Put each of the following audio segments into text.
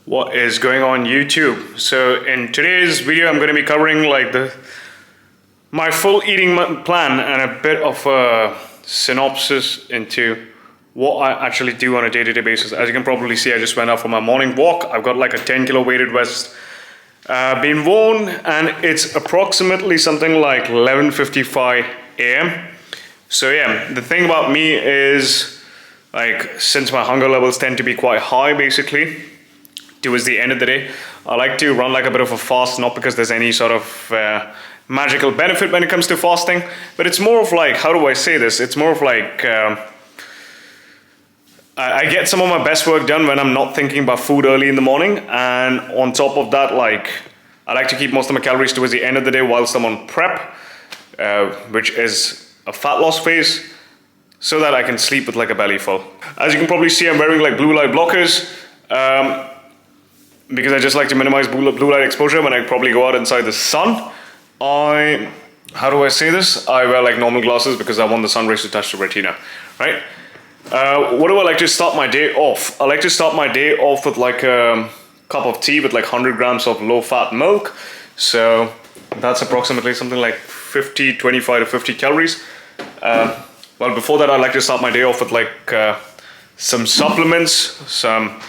What is going on YouTube? So in today's video I'm going to be covering like my full eating plan and a bit of a synopsis into what I actually do on a day-to-day basis. As you can probably see, I just went out for my morning walk. I've got like a 10 kilo weighted vest being worn, and it's approximately something like 11:55 a.m. So yeah, the thing about me is, like, since my hunger levels tend to be quite high basically towards the end of the day, I like to run like a bit of a fast, not because there's any sort of magical benefit when it comes to fasting, but it's more of like, how do I say this? It's more of like, I get some of my best work done when I'm not thinking about food early in the morning, and on top of that, like, I like to keep most of my calories towards the end of the day whilst I'm on prep, which is a fat loss phase, so that I can sleep with like a belly full. As you can probably see, I'm wearing like blue light blockers, because I just like to minimize blue light exposure when I probably go out inside the sun. How do I say this? I wear like normal glasses because I want the sun rays to touch the retina, right? What do I like to start my day off? I like to start my day off with like a cup of tea with like 100 grams of low-fat milk. So that's approximately something like 25 to 50 calories. Well, before that, I like to start my day off with like some supplements, some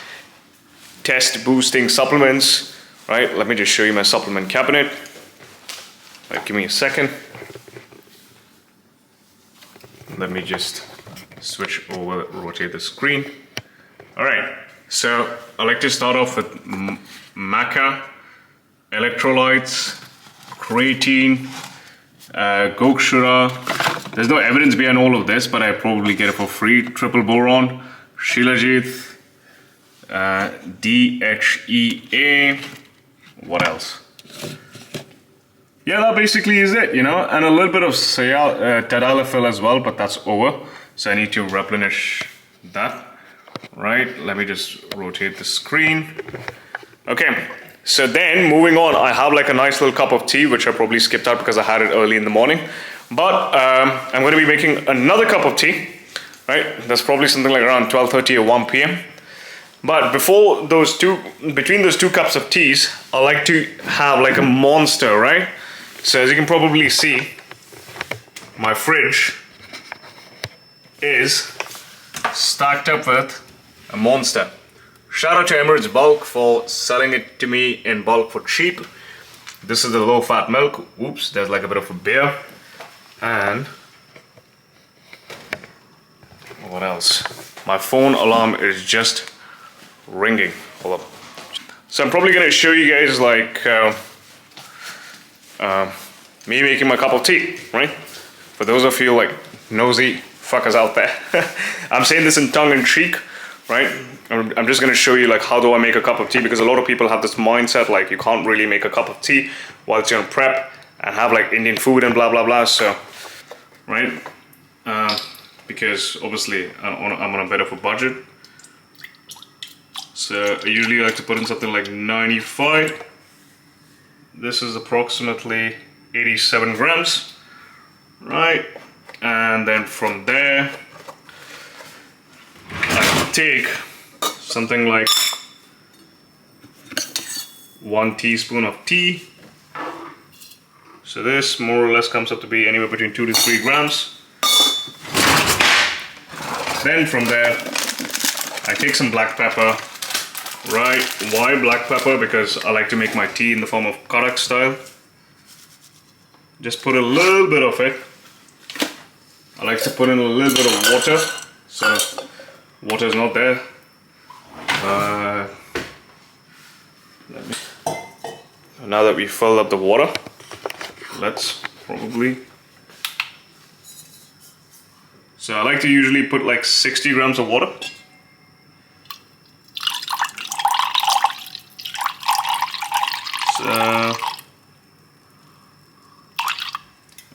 test boosting supplements, right? Let me just show you my supplement cabinet. Right, give me a second. Let me just switch over, rotate the screen. All right, so I like to start off with maca, electrolytes, creatine, gokshura. There's no evidence behind all of this, but I probably get it for free. Triple boron, shilajit, DHEA, what else? Yeah, that basically is it, you know, and a little bit of tadalafil as well, but that's over, so I need to replenish that. Right, let me just rotate the screen. Okay, so then moving on, I have like a nice little cup of tea, which I probably skipped out because I had it early in the morning, but I'm going to be making another cup of tea, right? That's probably something like around 12:30 or 1 p.m. But between those two cups of teas, I like to have like a monster, right? So as you can probably see, my fridge is stacked up with a monster. Shout out to Emirates Bulk for selling it to me in bulk for cheap. This is the low-fat milk. Oops, there's like a bit of a beer. And what else? My phone alarm is just ringing. Hold up. So I'm probably gonna show you guys like me making my cup of tea, right? For those of you like nosy fuckers out there. I'm saying this in tongue-in-cheek, right? I'm just gonna show you like how do I make a cup of tea, because a lot of people have this mindset like you can't really make a cup of tea whilst you're on prep and have like Indian food and blah blah blah. So, right? Because obviously I'm on a bit of a budget. So I usually like to put in something like 95. This is approximately 87 grams, right? And then from there, I take something like 1 teaspoon of tea. So this more or less comes up to be anywhere between 2 to 3 grams. Then from there, I take some black pepper. Right, why black pepper? Because I like to make my tea in the form of karak style. Just put a little bit of it. I like to put in a little bit of water. So, water is not there. Now that we filled up the water, let's probably... So I like to usually put like 60 grams of water.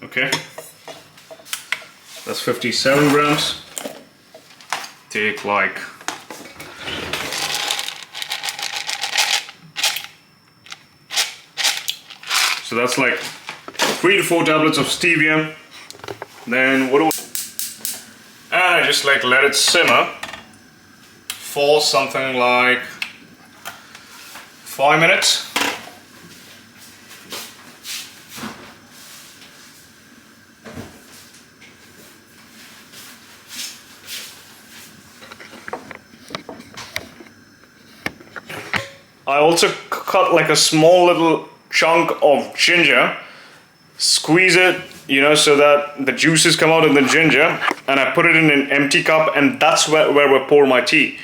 Okay, that's 57 grams. Take like so that's like 3 to 4 tablets of stevia. Then what do I just like let it simmer for something like 5 minutes. I also cut like a small little chunk of ginger, squeeze it, you know, so that the juices come out in the ginger, and I put it in an empty cup, and that's where I pour my tea.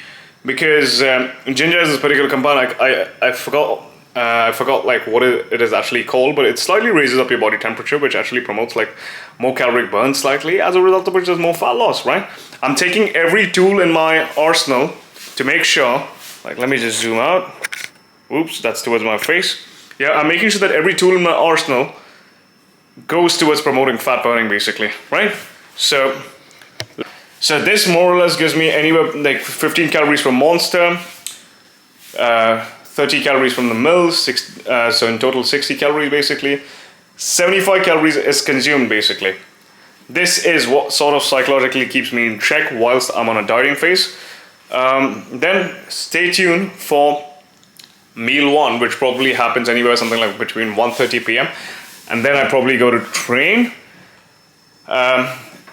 Because ginger is this particular compound, I forgot like what it is actually called, but it slightly raises up your body temperature, which actually promotes like more caloric burn slightly, as a result of which there's more fat loss, right? I'm taking every tool in my arsenal to make sure, like let me just zoom out. Oops, that's towards my face. Yeah, I'm making sure that every tool in my arsenal goes towards promoting fat burning, basically, right? So this more or less gives me anywhere like 15 calories from Monster, 30 calories from the Mills, so in total 60 calories basically. 75 calories is consumed basically. This is what sort of psychologically keeps me in check whilst I'm on a dieting phase. Then stay tuned for meal 1, which probably happens anywhere something like between 1:30 p.m. and then I probably go to train.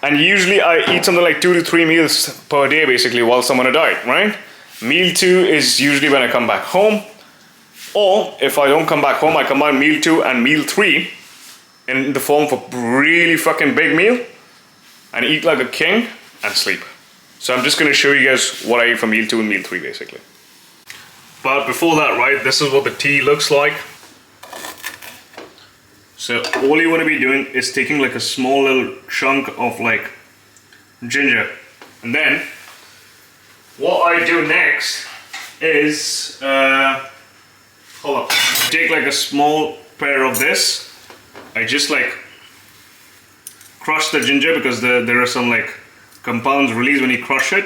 And usually I eat something like 2 to 3 meals per day basically whilst I'm on a diet, right? Meal 2 is usually when I come back home, or if I don't come back home, I combine meal 2 and meal 3 in the form of a really fucking big meal and eat like a king and sleep. So I'm just going to show you guys what I eat for meal 2 and meal 3 basically. But before that, right, this is what the tea looks like. So all you want to be doing is taking like a small little chunk of like ginger. And then what I do next is, hold up, take like a small pair of this. I just like crush the ginger because there are some like compounds released when you crush it.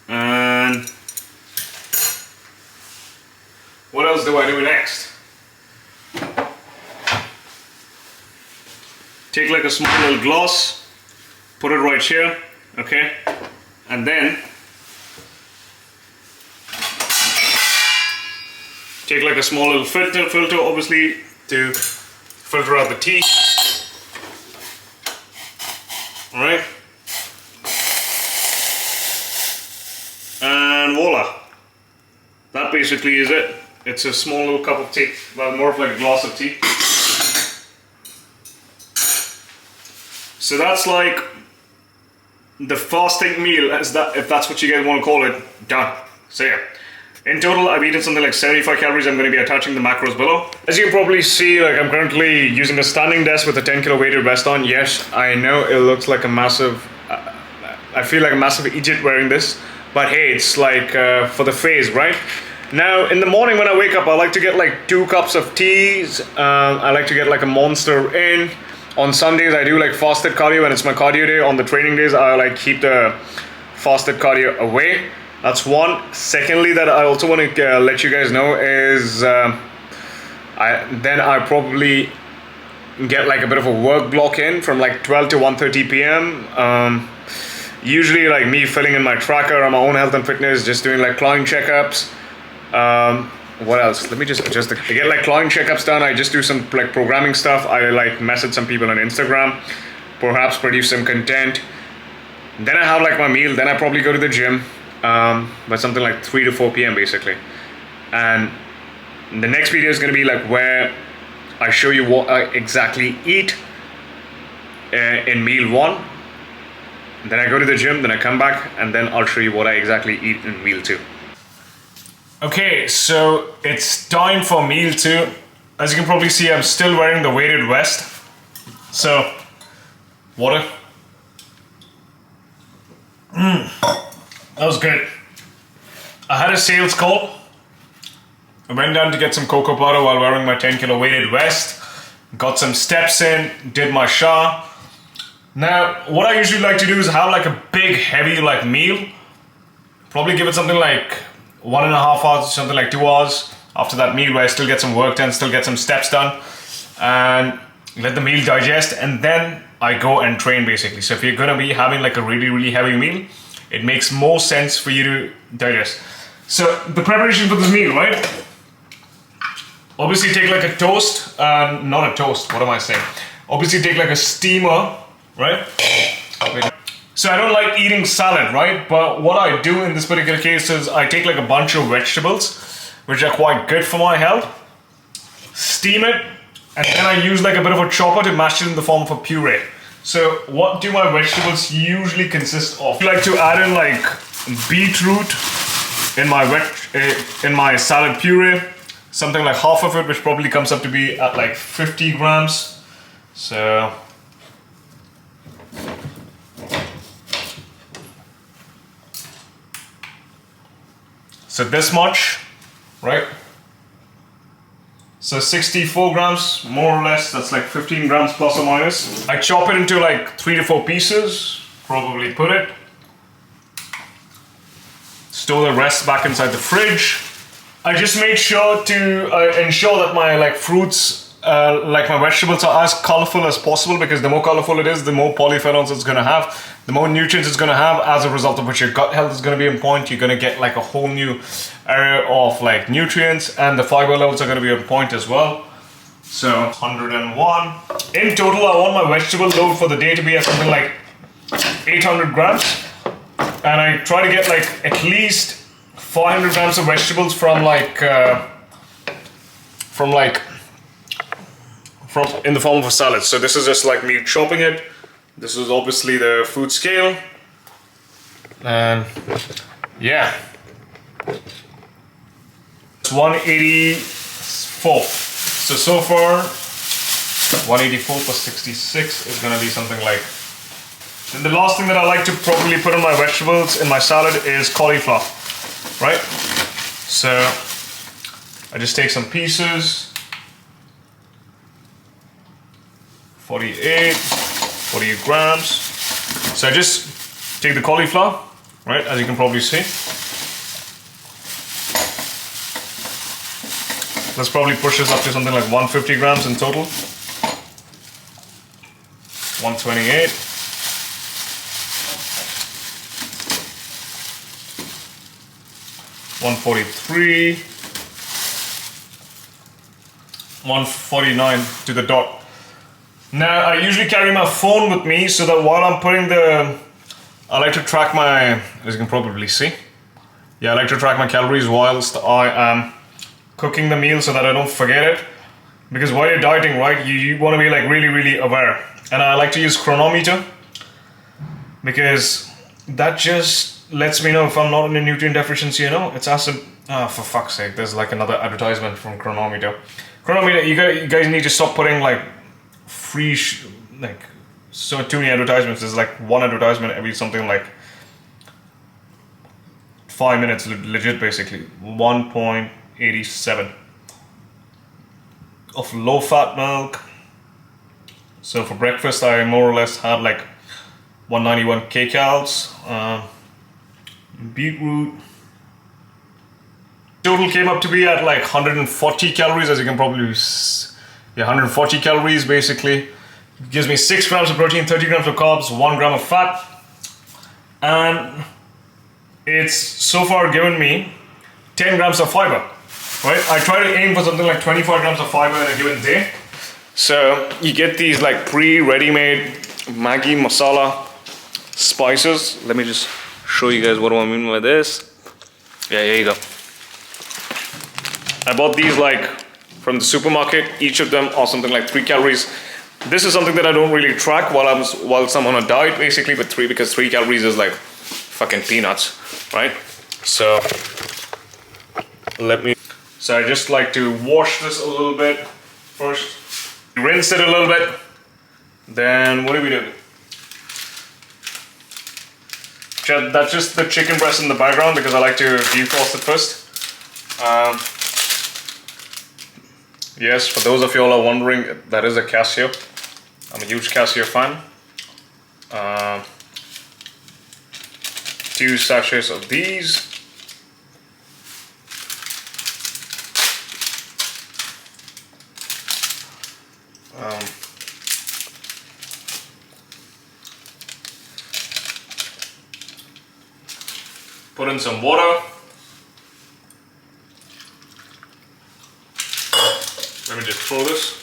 And what else do I do next? Take like a small little glass, put it right here, okay? And then take like a small little filter obviously to filter out the tea. Alright? And voila. That basically is it. It's a small little cup of tea, well, more of like a glass of tea. So that's like the fasting meal, if that's what you guys want to call it, done. So yeah, in total I've eaten something like 75 calories. I'm going to be attaching the macros below. As you can probably see, like I'm currently using a standing desk with a 10 kilo weighted vest on. Yes, I know it looks like a massive, I feel like a massive idiot wearing this, but hey, it's like for the phase, right? Now in the morning when I wake up, I like to get like 2 cups of teas. I like to get like a Monster in. On Sundays, I do like fasted cardio when it's my cardio day. On the training days, I like keep the fasted cardio away. That's one. Secondly, that I also want to let you guys know is I probably get like a bit of a work block in from like 12 to 1:30 p.m. Usually like me filling in my tracker on my own health and fitness, just doing like client checkups. What else? Let me just adjust I get like client checkups done. I just do some like programming stuff. I like message some people on Instagram, perhaps produce some content. Then I have like my meal. Then I probably go to the gym, by something like 3 to 4 p.m. basically. And the next video is going to be like where I show you what I exactly eat in meal 1. Then I go to the gym, then I come back, and then I'll show you what I exactly eat in meal 2. Okay, so it's time for meal 2. As you can probably see, I'm still wearing the weighted vest. So, water. That was good. I had a sales call. I went down to get some cocoa powder while wearing my 10 kilo weighted vest. Got some steps in, did my shower. Now, what I usually like to do is have like a big, heavy like meal. Probably give it something like 1.5 hours, something like 2 hours after that meal where I still get some work done, still get some steps done, and let the meal digest, and then I go and train basically. So if you're gonna be having like a really, really heavy meal, it makes more sense for you to digest. So the preparation for this meal, right? Obviously take like a toast, not a toast, what am I saying? Obviously take like a steamer, right? So I don't like eating salad, right? But what I do in this particular case is I take like a bunch of vegetables, which are quite good for my health, steam it, and then I use like a bit of a chopper to mash it in the form of a puree. So what do my vegetables usually consist of? I like to add in like beetroot in my salad puree, something like half of it, which probably comes up to be at like 50 grams. So this much, right? So 64 grams, more or less, that's like 15 grams plus or minus. I chop it into like 3 to 4 pieces, probably put it. Store the rest back inside the fridge. I just made sure to ensure that my like fruits, like my vegetables are as colorful as possible, because the more colorful it is, the more polyphenols it's gonna have, the more nutrients it's gonna have, as a result of which your gut health is gonna be on point. You're gonna get like a whole new area of like nutrients, and the fiber levels are gonna be on point as well. So 101. In total, I want my vegetable load for the day to be at something like 800 grams. And I try to get like at least 400 grams of vegetables from in the form of a salad. So this is just like me chopping it. This is obviously the food scale. And yeah. It's 184. So far, 184 plus 66 is gonna be something like. And the last thing that I like to probably put on my vegetables in my salad is cauliflower, right? So I just take some pieces, 48 grams. So I just take the cauliflower, right, as you can probably see. Let's probably push this up to something like 150 grams in total. 128. 143, 149 to the dot. Now I usually carry my phone with me so that while I'm putting I like to track my, as you can probably see. Yeah, I like to track my calories whilst I am cooking the meal so that I don't forget it. Because while you're dieting, right, you want to be like really aware. And I like to use chronometer, because that just lets me know if I'm not in a nutrient deficiency, you know. It's awesome. Oh, for fuck's sake, there's like another advertisement from Chronometer. Chronometer, you guys need to stop putting like so too many advertisements. There's like one advertisement every something like 5 minutes, legit basically. 1.87 of low fat milk. So for breakfast, I more or less had like 191 kcals. Beetroot. Total came up to be at like 140 calories, as you can probably see. Yeah, 140 calories basically. It gives me 6 grams of protein, 30 grams of carbs, 1 gram of fat. And it's so far given me 10 grams of fiber, right? I try to aim for something like 25 grams of fiber in a given day. So you get these like pre-ready-made Maggi masala spices. Let me just show you guys what I mean by this. Yeah, here you go. I bought these like from the supermarket. Each of them are something like 3 calories. This is something that I don't really track whilst I'm on a diet, basically, but because 3 calories is like fucking peanuts, right? So I just like to wash this a little bit first. Rinse it a little bit. Then what do we do? That's just the chicken breast in the background because I like to defrost it first. Yes, for those of you all are wondering, that is a Casio. I'm a huge Casio fan. 2 sachets of these. Put in some water. just throw this.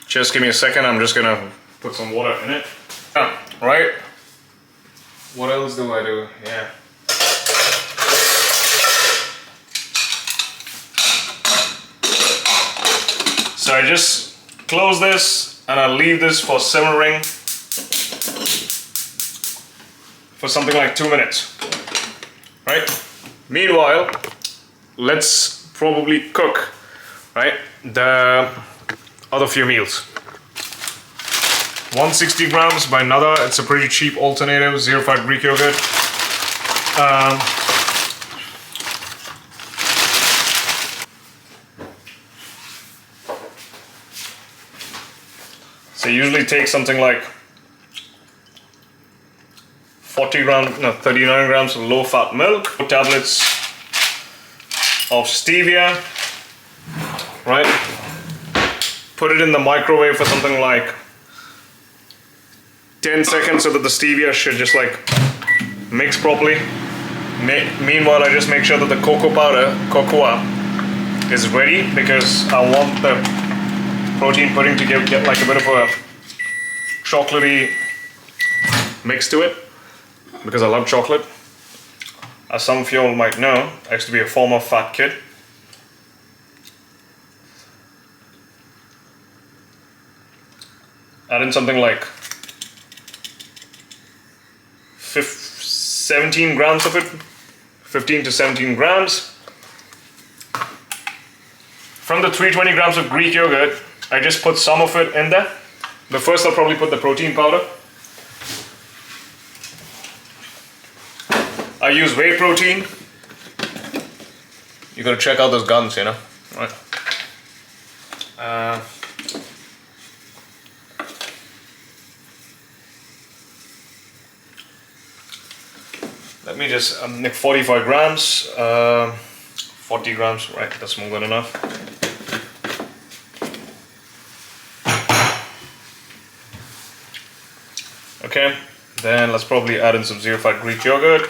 Just give me a second, I'm just gonna put some water in it. Right? What else do I do? Yeah. So I just close this and I leave this for simmering for something like 2 minutes. Right? Meanwhile, let's probably cook, right, the other few meals. 160 grams by Nada. It's a pretty cheap alternative, zero fat Greek yogurt. So usually take something like 39 grams of low fat milk, tablets of stevia, right? Put it in the microwave for something like 10 seconds so that the stevia should just like mix properly. Meanwhile, I just make sure that the cocoa is ready because I want the protein pudding to get like a bit of a chocolatey mix to it because I love chocolate. As some of you all might know, I used to be a former fat kid. Add in something like 17 grams of it, 15 to 17 grams. From the 320 grams of Greek yogurt, I just put some of it in there. But first I'll probably put the protein powder. I use whey protein. You gotta check out those guns, you know. Right. Let me just make 45 grams, 40 grams, right, that's more than enough. Okay, then let's probably add in some zero fat Greek yogurt.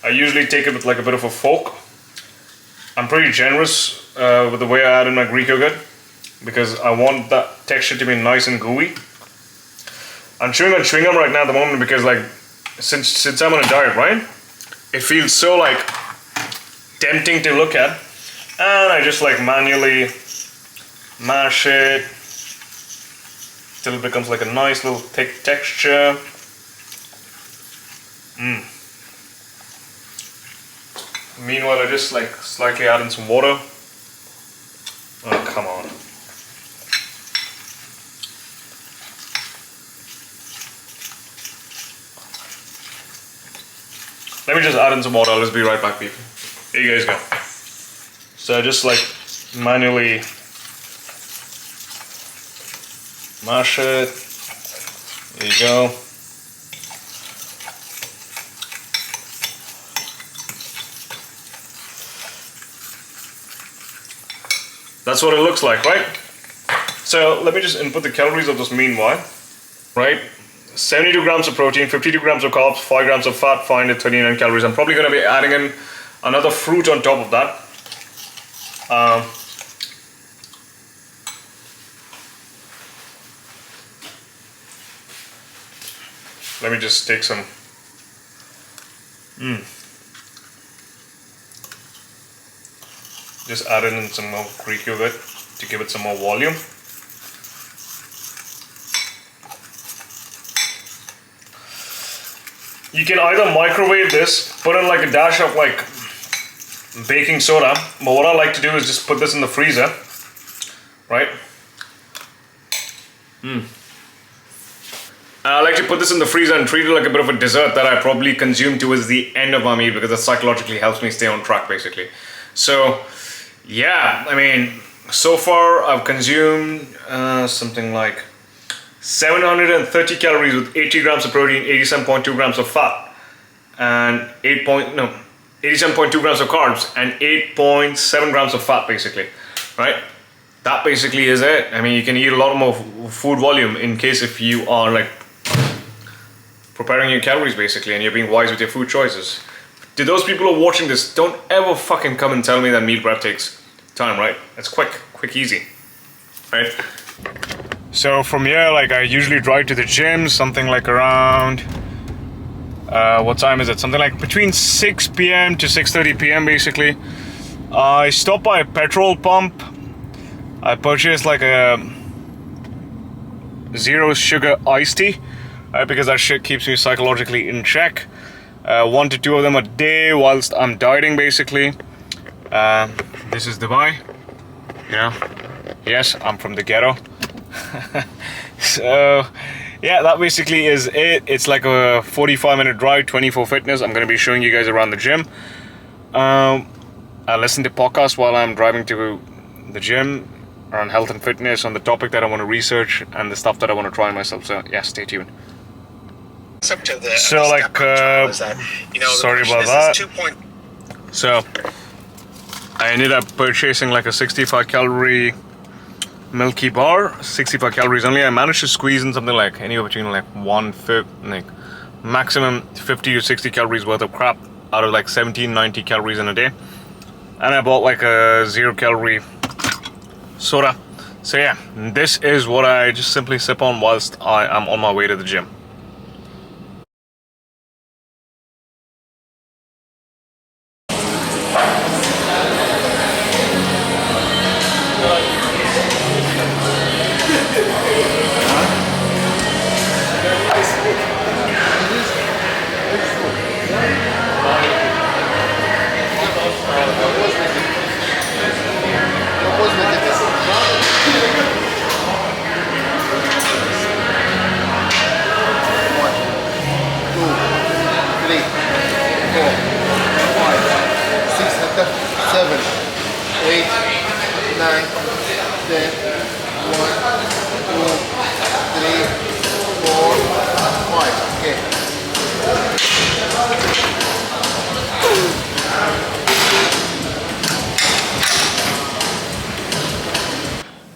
I usually take it with like a bit of a fork. I'm pretty generous with the way I add in my Greek yogurt because I want that texture to be nice and gooey. I'm chewing on chewing gum right now at the moment because like since I'm on a diet, right? It feels so like tempting to look at, and I just like manually mash it till it becomes like a nice little thick texture. Meanwhile, I just like slightly add in some water. Oh, come on. Let me just add in some water. Let's be right back, people. Here you guys go. So I just like manually mash it. There you go. That's what it looks like, right? So let me just input the calories of this meanwhile, right? 72 grams of protein, 52 grams of carbs, 5 grams of fat, 539 calories. I'm probably going to be adding in another fruit on top of that. Let me just take some. Just add in some more Greek yogurt to give it some more volume. You can either microwave this, put in like a dash of like baking soda, but what I like to do is just put this in the freezer, right? I like to put this in the freezer and treat it like a bit of a dessert that I probably consume towards the end of my meal because it psychologically helps me stay on track basically. So yeah, I mean, so far I've consumed something like 730 calories with 80 grams of protein, 87.2 grams of fat, and 87.2 grams of carbs and 8.7 grams of fat basically, right? That basically is it. I mean, you can eat a lot more food volume in case if you are like preparing your calories basically and you're being wise with your food choices. To those people who are watching this, don't ever fucking come and tell me that meal prep takes time, right? It's quick, easy, right? So from here, like I usually drive to the gym, something like around, what time is it? Something like between 6 p.m. to 6:30 p.m. basically. I stop by a petrol pump. I purchased like a zero sugar iced tea, right? Because that shit keeps me psychologically in check. 1 to 2 of them a day whilst I'm dieting basically. This is Dubai, you know. Yes, I'm from the ghetto. So yeah, that basically is it. It's like a 45-minute drive, 24 fitness. I'm going to be showing you guys around the gym. I listen to podcasts while I'm driving to the gym around health and fitness on the topic that I want to research and the stuff that I want to try myself. So yeah, stay tuned. So like, sorry about that. So I ended up purchasing like a 65 calorie milky bar, 65 calories only. I managed to squeeze in something like anywhere between like like maximum 50 to 60 calories worth of crap out of like 1790 calories in a day. And I bought like a 0 calorie soda. So yeah, this is what I just simply sip on whilst I am on my way to the gym.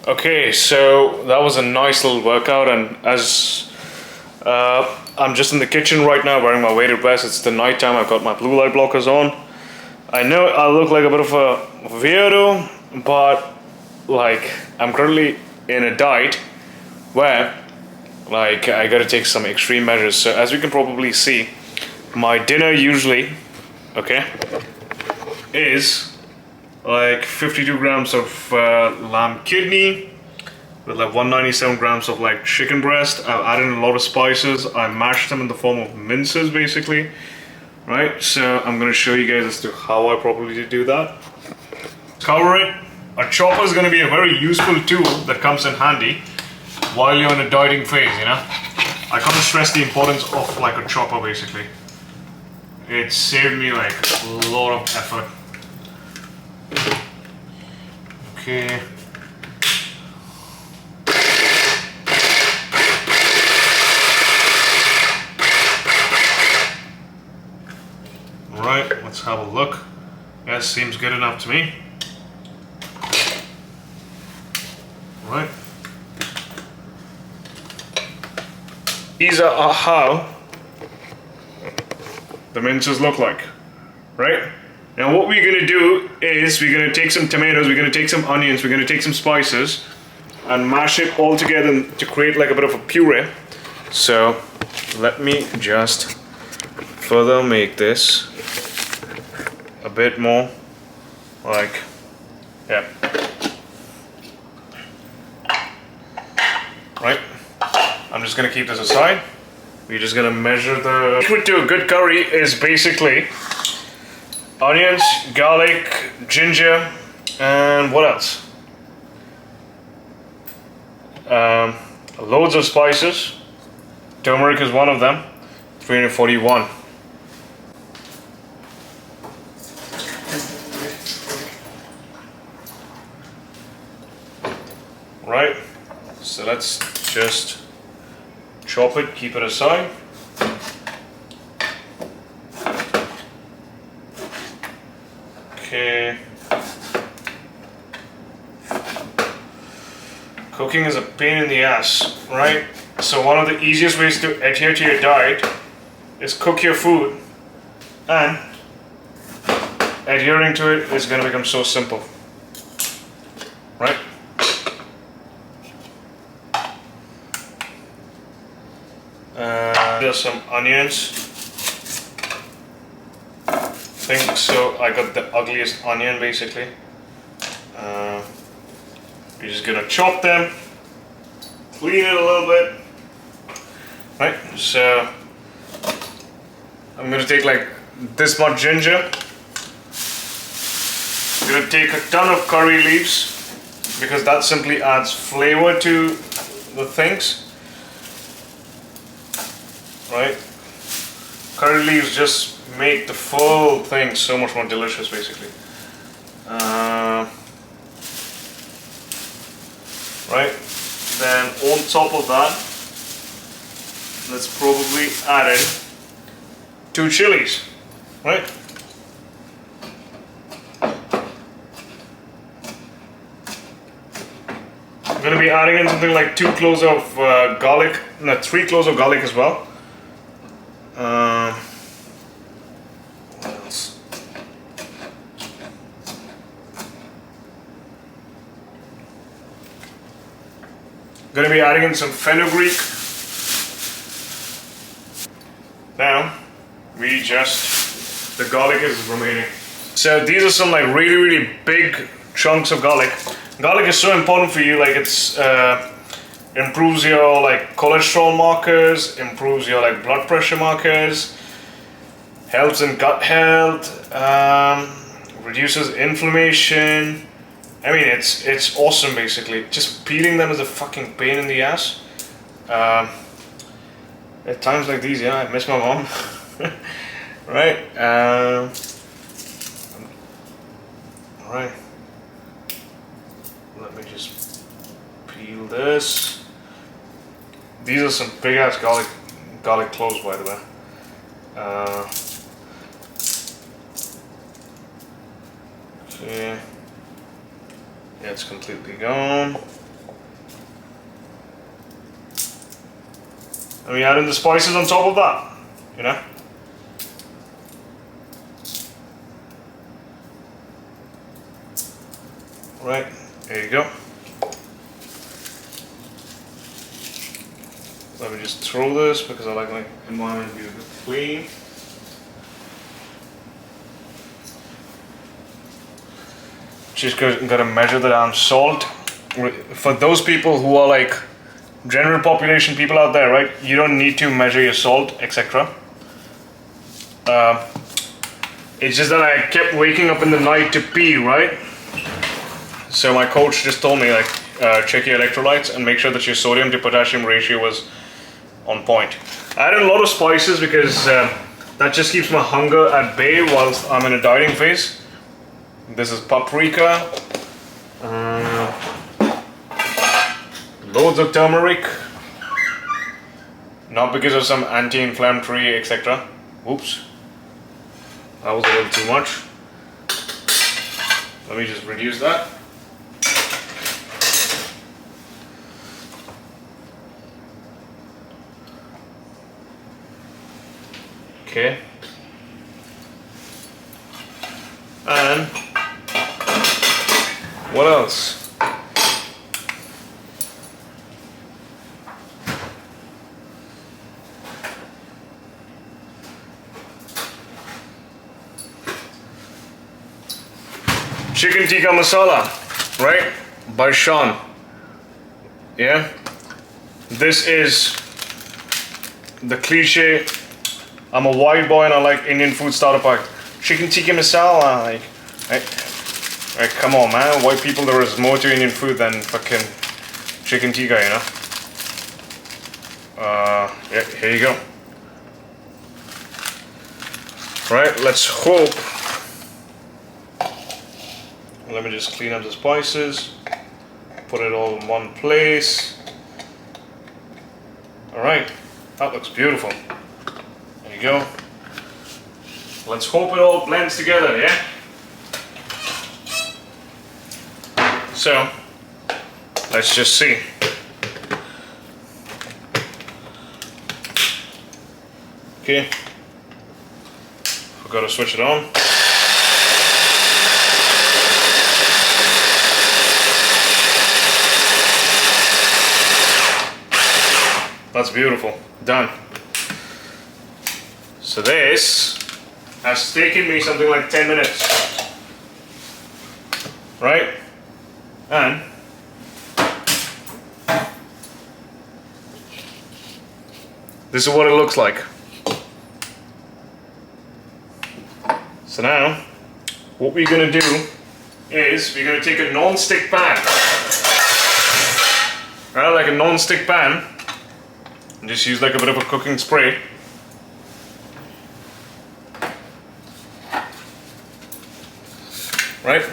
Okay, so that was a nice little workout, and as I'm just in the kitchen right now wearing my weighted vest. It's the night time. I've got my blue light blockers on. I know I look like a bit of a weirdo, but like I'm currently in a diet where like I gotta take some extreme measures. So as you can probably see, my dinner usually, okay, is like 52 grams of lamb kidney with like 197 grams of like chicken breast. I've added a lot of spices. I mashed them in the form of minces basically, right? So I'm going to show you guys as to how I properly do that. Cover it. A chopper is going to be a very useful tool that comes in handy while you're in a dieting phase, you know. I can't stress the importance of like a chopper basically. It saved me like a lot of effort. Okay. Right, let's have a look. Yes, seems good enough to me. Right. These are how the minces look like, right? Now what we're gonna do is we're gonna take some tomatoes, we're gonna take some onions, we're gonna take some spices and mash it all together to create like a bit of a puree. So let me just further make this a bit more like, yeah. Right, I'm just gonna keep this aside. We're just gonna measure the secret to a good curry is basically onions, garlic, ginger, and what else? Loads of spices. Turmeric is one of them. 341. Right, so let's just chop it, keep it aside. Okay. Cooking is a pain in the ass, right? So one of the easiest ways to adhere to your diet is cook your food, and adhering to it is going to become so simple, right? There's some onions. I think so. I got the ugliest onion basically. You're just gonna chop them, clean it a little bit, right? So I'm gonna take like this much ginger. I'm gonna take a ton of curry leaves because that simply adds flavor to the things, right? Curry leaves just make the full thing so much more delicious basically. Right, then on top of that, let's probably add in 2 chilies, right? I'm going to be adding in something like 2 cloves of garlic, no, 3 cloves of garlic as well. What else? Going to be adding in some fenugreek. Now, the garlic is remaining. So these are some like really big chunks of garlic. Garlic is so important for you, like it's improves your like cholesterol markers, improves your like blood pressure markers, helps in gut health, reduces inflammation. I mean, it's awesome basically. Just peeling them is a fucking pain in the ass. At times like these, yeah, I miss my mom. Right? Alright. Let me just peel this. These are some big ass garlic cloves, by the way. Okay. Yeah, it's completely gone. And we add in the spices on top of that, you know? Right, there you go. Let me just throw this because I like my environment to be a bit clean. Just gotta measure the damn salt. For those people who are like general population people out there, right? You don't need to measure your salt, etc. It's just that I kept waking up in the night to pee, right? So my coach just told me like, check your electrolytes and make sure that your sodium to potassium ratio was on point. I added a lot of spices because that just keeps my hunger at bay whilst I'm in a dieting phase. This is paprika, loads of turmeric, not because of some anti-inflammatory etc. Oops, that was a little too much. Let me just reduce that. Okay. And what else? Chicken tikka masala, right? By Sean. Yeah? This is the cliche. I'm a white boy and I like Indian food starter pack. Chicken tikka masala, like, come on, man. White people, there is more to Indian food than fucking chicken tikka, you know? Yeah, here you go. Right, let's hope. Let me just clean up the spices. Put it all in one place. Alright, that looks beautiful. There you go. Let's hope it all blends together, yeah? So let's just see. Okay, we've got to switch it on. That's beautiful. Done. So this has taken me something like 10 minutes. Right? And this is what it looks like. So now, what we're gonna do is we're gonna take a non-stick pan. Right, like a non-stick pan. And just use like a bit of a cooking spray. Right?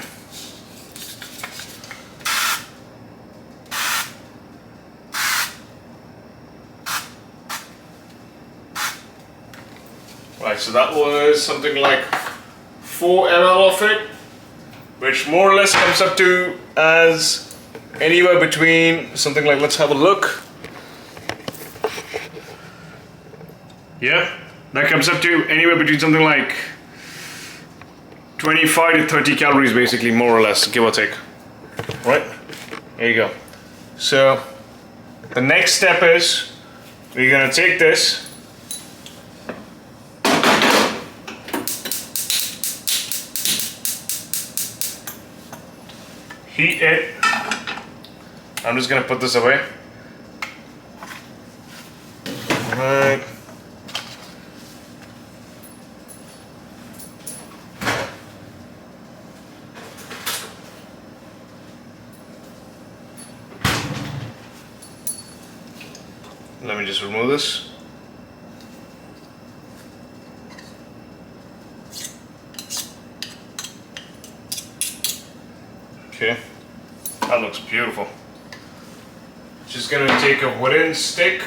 Right, so that was something like 4 ml of it, which more or less comes up to as anywhere between something like, let's have a look. Yeah, that comes up to anywhere between something like 25 to 30 calories, basically, more or less, give or take. Right? There you go. So the next step is we're gonna take this, heat it. I'm just gonna put this away. Right. Let me just remove this. Okay, that looks beautiful. Just gonna take a wooden stick.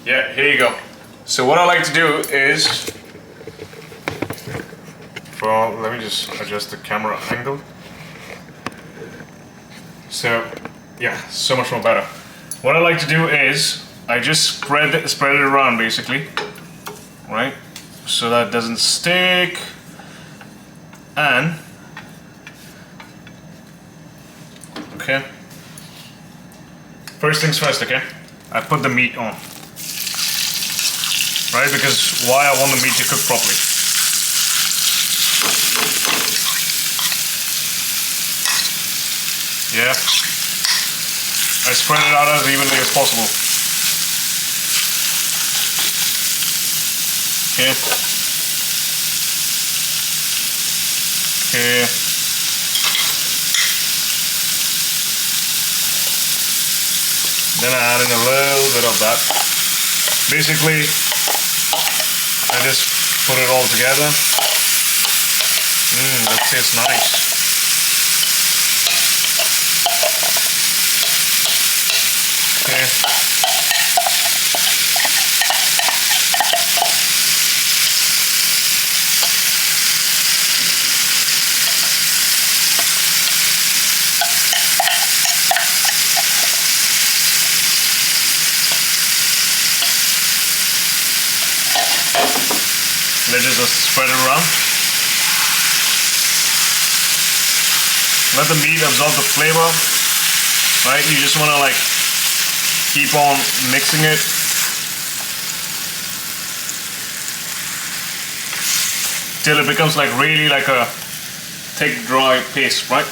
Yeah, here you go. So what I like to do is, let me just adjust the camera angle. So, yeah, so much more better. What I like to do is, I just spread it around basically, right? So that doesn't stick. And, okay. First things first, okay? I put the meat on. Right, because why I want the meat to cook properly. Yeah, I spread it out as evenly as possible. Okay. Okay. Then I add in a little bit of that. Basically, I just put it all together. That tastes nice. Okay. Let's just spread it around. Let the meat absorb the flavor. Right? You just want to like keep on mixing it. Till it becomes like really like a thick dry paste, right?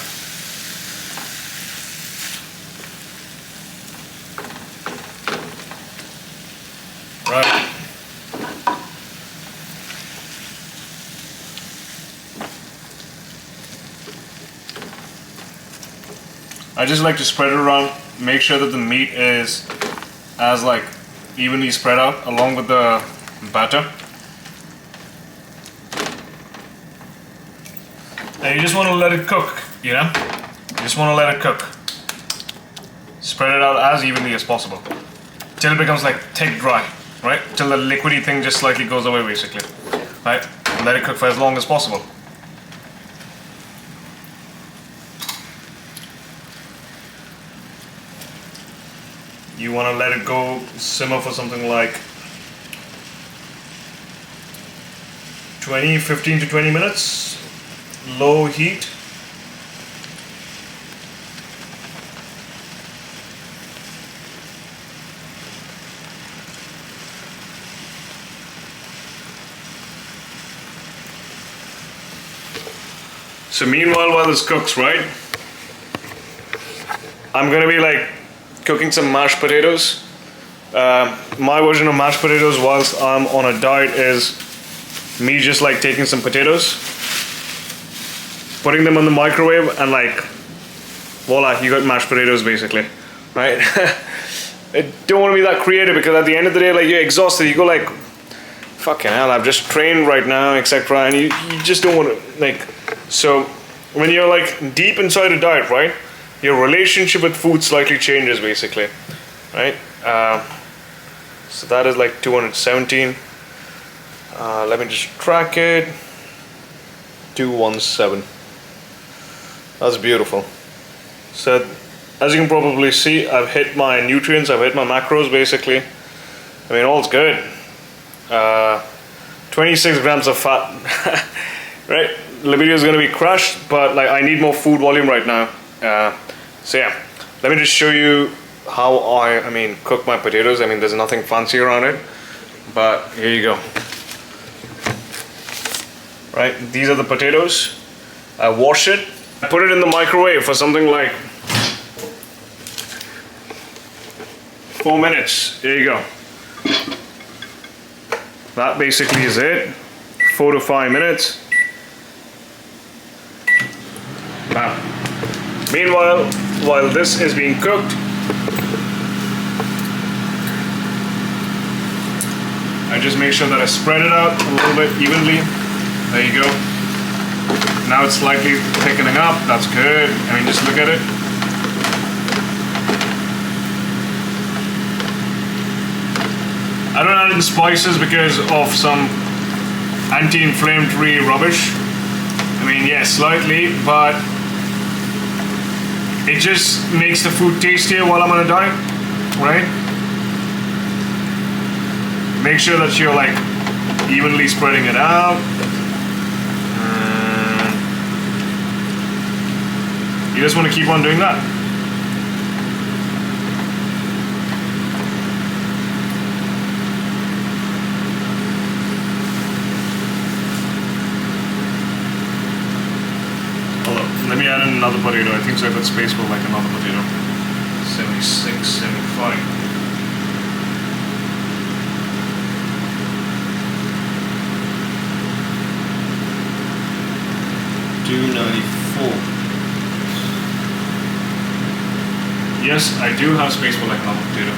Right. I just like to spread it around, make sure that the meat is as like evenly spread out along with the batter. And you just want to let it cook, you know? You just want to let it cook. Spread it out as evenly as possible till it becomes like thick dry. right? Till the liquidy thing just slightly goes away basically, right? Let it cook for as long as possible. You want to let it go simmer for something like 15 to 20 minutes, low heat. So meanwhile, while this cooks, right, I'm gonna be like cooking some mashed potatoes. My version of mashed potatoes whilst I'm on a diet is me just like taking some potatoes, putting them in the microwave, and like voila, you got mashed potatoes basically, right? I don't want to be that creative because at the end of the day, like, you're exhausted. You go like, fucking hell, I've just trained right now, etc. And you just don't want to like. So when you're like deep inside a diet, right, your relationship with food slightly changes basically, right? So that is like 217. Let me just track it. 217. That's beautiful. So as you can probably see, I've hit my nutrients, I've hit my macros basically. I mean, all's good. 26 grams of fat. Right? Libido is going to be crushed, but like I need more food volume right now. So yeah, let me just show you how I mean cook my potatoes. I mean, there's nothing fancy around it, but here you go. Right, these are the potatoes. I wash it, I put it in the microwave for something like 4 minutes. There you go. That basically is it. 4 to 5 minutes. Now, meanwhile, while this is being cooked, I just make sure that I spread it out a little bit evenly. There you go. Now it's slightly thickening up. That's good. I mean, just look at it. I don't add in spices because of some anti-inflammatory rubbish. I mean, yeah, slightly, but it just makes the food tastier while I'm on a diet, right? Make sure that you're like evenly spreading it out. You just want to keep on doing that. Let me add in another potato. I think so I've got space for like another potato. 76, 75. $2.94. Yes, I do have space for like another potato.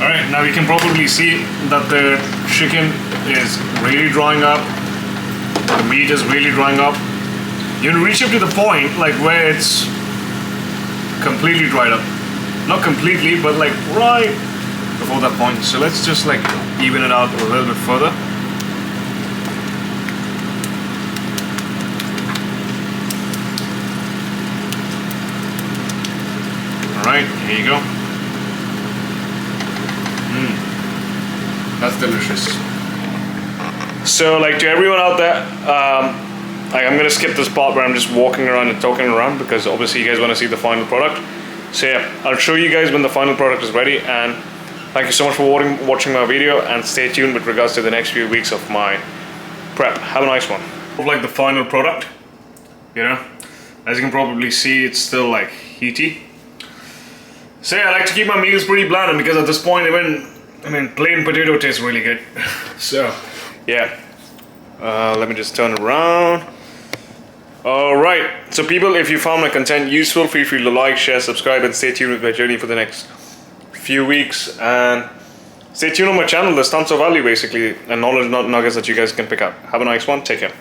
Alright, now you can probably see that the chicken is really drying up. The meat is really drying up. You reach up to the point like where it's completely dried up. Not completely, but like right before that point. So let's just like even it out a little bit further. Alright, here you go. That's delicious. So like to everyone out there, I'm gonna skip this part where I'm just walking around and talking around because obviously you guys want to see the final product. So yeah, I'll show you guys when the final product is ready, and thank you so much for watching my video, and stay tuned with regards to the next few weeks of my prep. Have a nice one. Like the final product, you know, as you can probably see, it's still like heaty. So yeah, I like to keep my meals pretty bland, and because at this point even plain potato tastes really good. So yeah, let me just turn it around. Alright, so people, if you found my content useful, feel free to like, share, subscribe, and stay tuned with my journey for the next few weeks. And stay tuned on my channel. There's tons of value basically and knowledge nuggets that you guys can pick up. Have a nice one. Take care.